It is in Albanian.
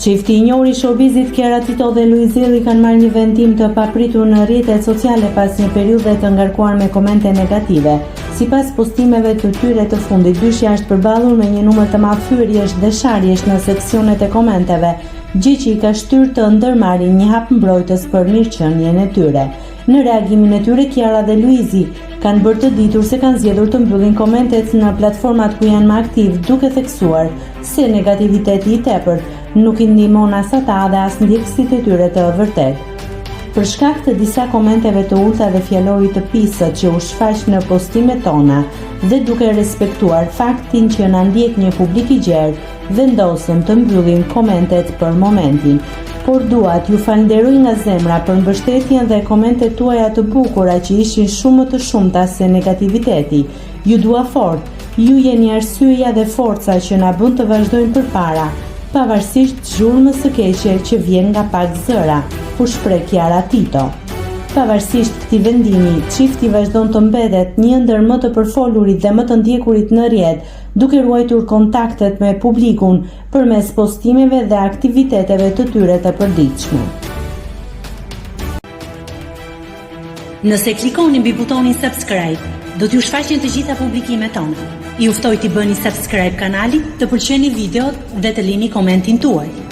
Çifti I njohur I showbizit Kiara Tito dhe Luizilli kanë marrë një vendim të papritur në rrjetet sociale pas një periudhe të ngarkuar me komente negative. Sipas postimeve të tyre të fundit, dyshja është përballur me një numër të madh thyrjesh dhe sharjesh në seksionet e komenteve, gjë që I ka shtyrë të ndërmarrin një hap mbrojtës për mirëqenien e tyre. Në reagimin e tyre, Kiara dhe Luizi kanë bërë të ditur se kanë zgjedhur të mbyllin komentet në platformat ku janë më aktiv, duke theksuar se negativiteti I tepërt nuk I ndihmon as ata dhe as ndjekësit e tyre të vërtet. Për shkak të disa komenteve të ulta dhe fjalorit të pisët që u shfaq në postimet tona dhe duke respektuar faktin që na ndjek një publik I gjerë, vendosëm të mbyllim komentet për momentin. Por dua t'ju falenderoj nga zemra për mbështetjen dhe komentet tuaja të bukura që ishin shumë më të shumta se negativiteti. Ju dua fort, ju jeni arsyeja dhe forca që na bën të vazhdojmë përpara, pavarësisht zhurmës së keqe që vjen nga pak zëra, u shpreh Kiara Tito. Pavarësisht këtij vendimi, çifti vazhdon të mbetet një ndër më të përfolurit dhe më të ndjekurit në rrjet, duke ruajtur kontaktet me publikun përmes postimeve dhe aktiviteteve të tyre të përditshme. Nëse klikoni mbi butonin subscribe, do t'ju shfaqen të gjitha publikimet tona. Ju ftoj t'i bëni subscribe kanalit, të pëlqeni videot dhe të lini komentin tuaj.